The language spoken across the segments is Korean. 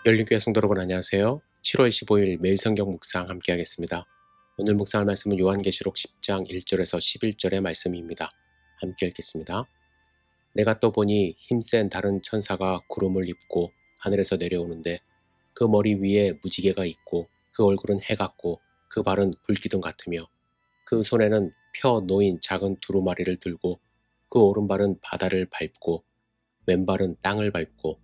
열린교회 성도 여러분 안녕하세요. 7월 15일 매일 성경 묵상 함께 하겠습니다. 오늘 묵상할 말씀은 요한계시록 10장 1절에서 11절의 말씀입니다. 함께 읽겠습니다. 내가 또 보니 힘센 다른 천사가 구름을 입고 하늘에서 내려오는데 그 머리 위에 무지개가 있고 그 얼굴은 해 같고 그 발은 불기둥 같으며 그 손에는 펴 놓인 작은 두루마리를 들고 그 오른발은 바다를 밟고 왼발은 땅을 밟고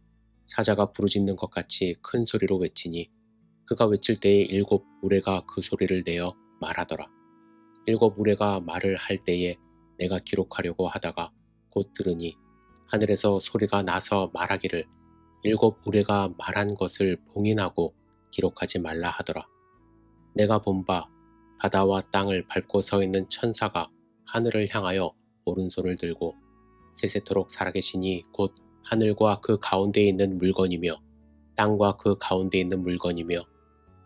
사자가 부르짖는 것 같이 큰 소리로 외치니 그가 외칠 때에 일곱 우레가 그 소리를 내어 말하더라. 일곱 우레가 말을 할 때에 내가 기록하려고 하다가 곧 들으니 하늘에서 소리가 나서 말하기를 일곱 우레가 말한 것을 봉인하고 기록하지 말라 하더라. 내가 본 바 바다와 땅을 밟고 서 있는 천사가 하늘을 향하여 오른손을 들고 세세토록 살아계시니 곧 하늘과 그 가운데에 있는 물건이며 땅과 그 가운데에 있는 물건이며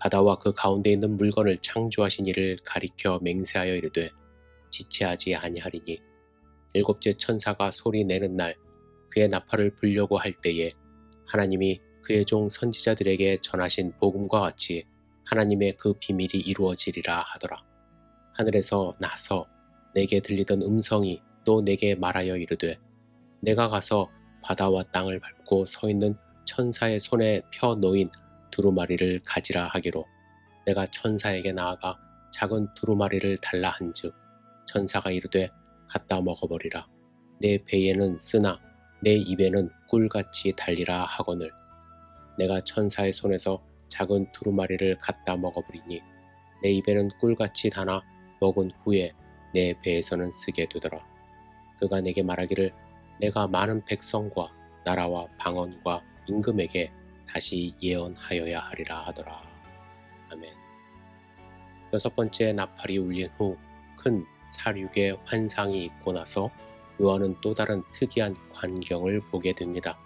바다와 그 가운데에 있는 물건을 창조하신 이를 가리켜 맹세하여 이르되 지체하지 아니하리니 일곱째 천사가 소리 내는 날 그의 나팔을 불려고 할 때에 하나님이 그의 종 선지자들에게 전하신 복음과 같이 하나님의 그 비밀이 이루어지리라 하더라. 하늘에서 나서 내게 들리던 음성이 또 내게 말하여 이르되 내가 가서 바다와 땅을 밟고 서 있는 천사의 손에 펴 놓인 두루마리를 가지라 하기로 내가 천사에게 나아가 작은 두루마리를 달라 한즉 천사가 이르되 갖다 먹어버리라. 내 배에는 쓰나 내 입에는 꿀같이 달리라 하거늘 내가 천사의 손에서 작은 두루마리를 갖다 먹어버리니 내 입에는 꿀같이 다나 먹은 후에 내 배에서는 쓰게 되더라. 그가 내게 말하기를 내가 많은 백성과 나라와 방언과 임금에게 다시 예언하여야 하리라 하더라. 아멘. 여섯 번째 나팔이 울린 후 큰 사륙의 환상이 있고 나서 요한은 또 다른 특이한 광경을 보게 됩니다.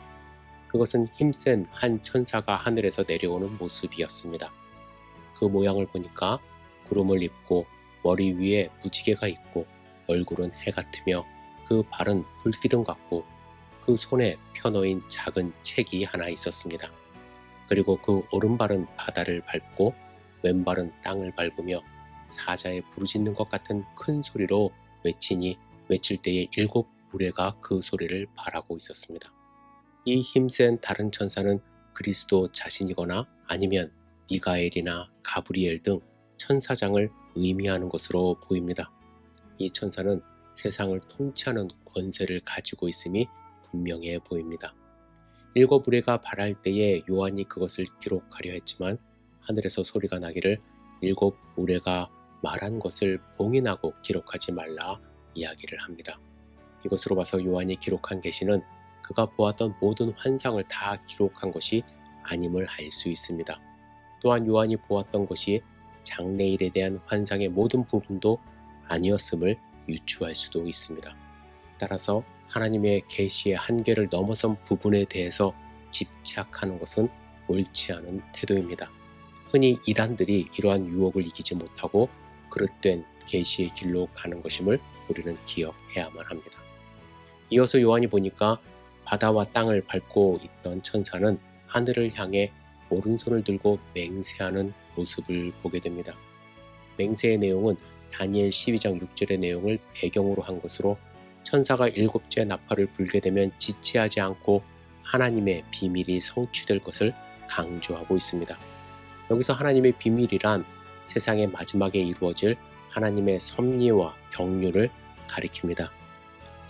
그것은 힘센 한 천사가 하늘에서 내려오는 모습이었습니다. 그 모양을 보니까 구름을 입고 머리 위에 무지개가 있고 얼굴은 해 같으며 그 발은 불기둥 같고 그 손에 펴놓인 작은 책이 하나 있었습니다. 그리고 그 오른발은 바다를 밟고 왼발은 땅을 밟으며 사자의 부르짖는 것 같은 큰 소리로 외치니 외칠 때에 일곱 우레가 그 소리를 발하고 있었습니다. 이 힘센 다른 천사는 그리스도 자신이거나 아니면 미가엘이나 가브리엘 등 천사장을 의미하는 것으로 보입니다. 이 천사는 세상을 통치하는 권세를 가지고 있음이 분명해 보입니다. 일곱 우레가 발할 때에 요한이 그것을 기록하려 했지만 하늘에서 소리가 나기를 일곱 우레가 말한 것을 봉인하고 기록하지 말라 이야기를 합니다. 이것으로 봐서 요한이 기록한 계시는 그가 보았던 모든 환상을 다 기록한 것이 아님을 알 수 있습니다. 또한 요한이 보았던 것이 장래일에 대한 환상의 모든 부분도 아니었음을 유추할 수도 있습니다. 따라서 하나님의 계시의 한계를 넘어선 부분에 대해서 집착하는 것은 옳지 않은 태도입니다. 흔히 이단들이 이러한 유혹을 이기지 못하고 그릇된 계시의 길로 가는 것임을 우리는 기억해야만 합니다. 이어서 요한이 보니까 바다와 땅을 밟고 있던 천사는 하늘을 향해 오른손을 들고 맹세하는 모습을 보게 됩니다. 맹세의 내용은 다니엘 12장 6절의 내용을 배경으로 한 것으로 천사가 일곱째 나팔을 불게 되면 지체하지 않고 하나님의 비밀이 성취될 것을 강조하고 있습니다. 여기서 하나님의 비밀이란 세상의 마지막에 이루어질 하나님의 섭리와 경륜을 가리킵니다.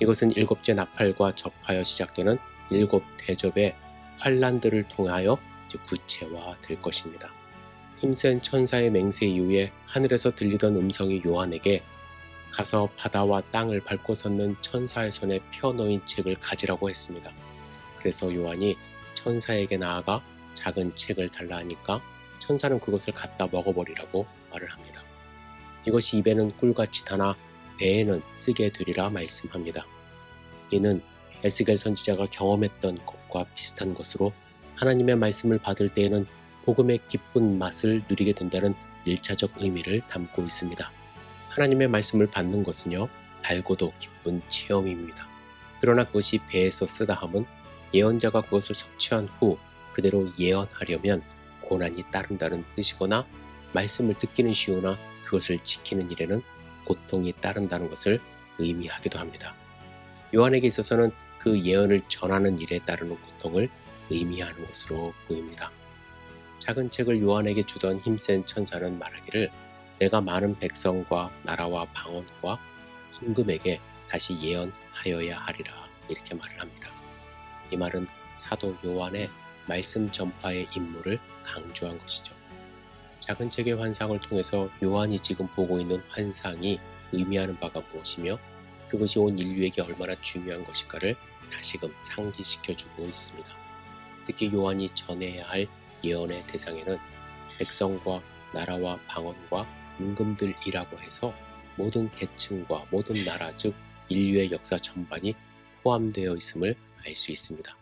이것은 일곱째 나팔과 접하여 시작되는 일곱 대접의 환란들을 통하여 구체화될 것입니다. 힘센 천사의 맹세 이후에 하늘에서 들리던 음성이 요한에게 가서 바다와 땅을 밟고 섰는 천사의 손에 펴놓인 책을 가지라고 했습니다. 그래서 요한이 천사에게 나아가 작은 책을 달라 하니까 천사는 그것을 갖다 먹어버리라고 말을 합니다. 이것이 입에는 꿀같이 다나 배에는 쓰게 되리라 말씀합니다. 이는 에스겔 선지자가 경험했던 것과 비슷한 것으로 하나님의 말씀을 받을 때에는 복음의 기쁜 맛을 누리게 된다는 1차적 의미를 담고 있습니다. 하나님의 말씀을 받는 것은요, 달고도 기쁜 체험입니다. 그러나 그것이 배에서 쓰다 함은 예언자가 그것을 섭취한 후 그대로 예언하려면 고난이 따른다는 뜻이거나 말씀을 듣기는 쉬우나 그것을 지키는 일에는 고통이 따른다는 것을 의미하기도 합니다. 요한에게 있어서는 그 예언을 전하는 일에 따르는 고통을 의미하는 것으로 보입니다. 작은 책을 요한에게 주던 힘센 천사는 말하기를 내가 많은 백성과 나라와 방언과 임금에게 다시 예언하여야 하리라 이렇게 말을 합니다. 이 말은 사도 요한의 말씀 전파의 임무를 강조한 것이죠. 작은 책의 환상을 통해서 요한이 지금 보고 있는 환상이 의미하는 바가 무엇이며 그것이 온 인류에게 얼마나 중요한 것일까를 다시금 상기시켜주고 있습니다. 특히 요한이 전해야 할 예언의 대상에는 백성과 나라와 방언과 임금들이라고 해서 모든 계층과 모든 나라 즉 인류의 역사 전반이 포함되어 있음을 알 수 있습니다.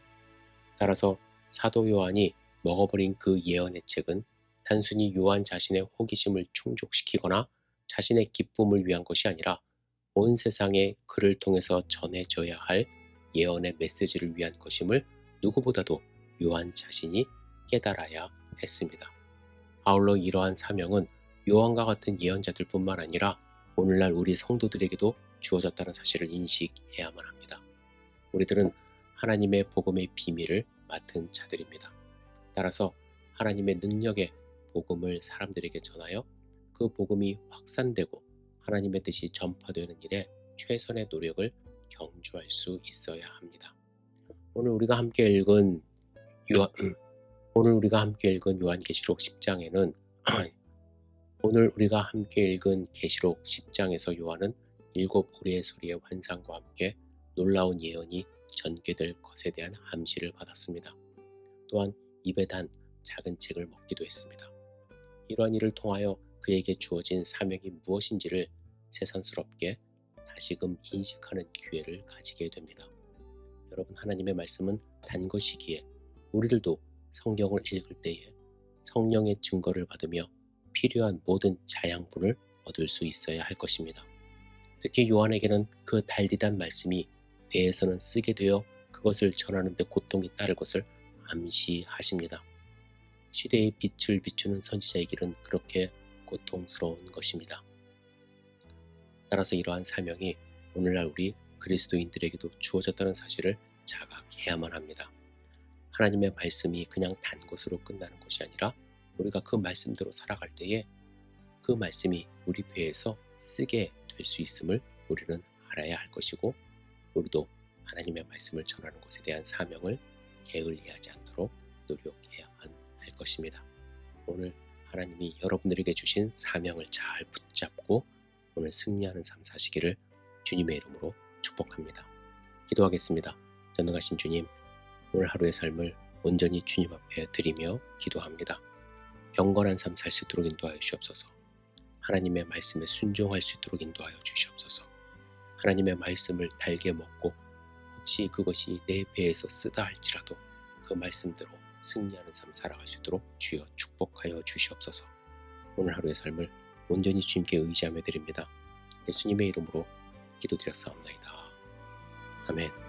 따라서 사도 요한이 먹어버린 그 예언의 책은 단순히 요한 자신의 호기심을 충족시키거나 자신의 기쁨을 위한 것이 아니라 온 세상에 그를 통해서 전해져야 할 예언의 메시지를 위한 것임을 누구보다도 요한 자신이 깨달아야 했습니다. 아울러 이러한 사명은 요한과 같은 예언자들 뿐만 아니라 오늘날 우리 성도들에게도 주어졌다는 사실을 인식해야만 합니다. 우리들은 하나님의 복음의 비밀을 맡은 자들입니다. 따라서 하나님의 능력의 복음을 사람들에게 전하여 그 복음이 확산되고 하나님의 뜻이 전파되는 일에 최선의 노력을 경주할 수 있어야 합니다. 오늘 우리가 함께 읽은 요한계시록 10장에는 오늘 우리가 함께 읽은 계시록 10장에서 요한은 7 우리의 소리의 환상과 함께 놀라운 예언이 전개될 것에 대한 암시를 받았습니다. 또한 입에 단 작은 책을 먹기도 했습니다. 이러한 일을 통하여 그에게 주어진 사명이 무엇인지를 새삼스럽게 다시금 인식하는 기회를 가지게 됩니다. 여러분, 하나님의 말씀은 단 것이기에 우리들도 성경을 읽을 때에 성령의 증거를 받으며 필요한 모든 자양분을 얻을 수 있어야 할 것입니다. 특히 요한에게는 그 달디단 말씀이 배에서는 쓰게 되어 그것을 전하는 데 고통이 따를 것을 암시하십니다. 시대의 빛을 비추는 선지자의 길은 그렇게 고통스러운 것입니다. 따라서 이러한 사명이 오늘날 우리 그리스도인들에게도 주어졌다는 사실을 자각해야만 합니다. 하나님의 말씀이 그냥 단 것으로 끝나는 것이 아니라 우리가 그 말씀대로 살아갈 때에 그 말씀이 우리 배에서 쓰게 될 수 있음을 우리는 알아야 할 것이고 우리도 하나님의 말씀을 전하는 것에 대한 사명을 게을리하지 않도록 노력해야만 할 것입니다. 오늘 하나님이 여러분들에게 주신 사명을 잘 붙잡고 오늘 승리하는 삶 사시기를 주님의 이름으로 축복합니다. 기도하겠습니다. 전능하신 주님, 오늘 하루의 삶을 온전히 주님 앞에 드리며 기도합니다. 경건한 삶 살 수 있도록 인도하여 주시옵소서. 하나님의 말씀에 순종할 수 있도록 인도하여 주시옵소서. 하나님의 말씀을 달게 먹고 혹시 그것이 내 배에서 쓰다 할지라도 그 말씀대로 승리하는 삶 살아갈 수 있도록 주여 축복하여 주시옵소서. 오늘 하루의 삶을 온전히 주님께 의지하며 드립니다. 예수님의 이름으로 기도드렸사옵나이다. 아멘.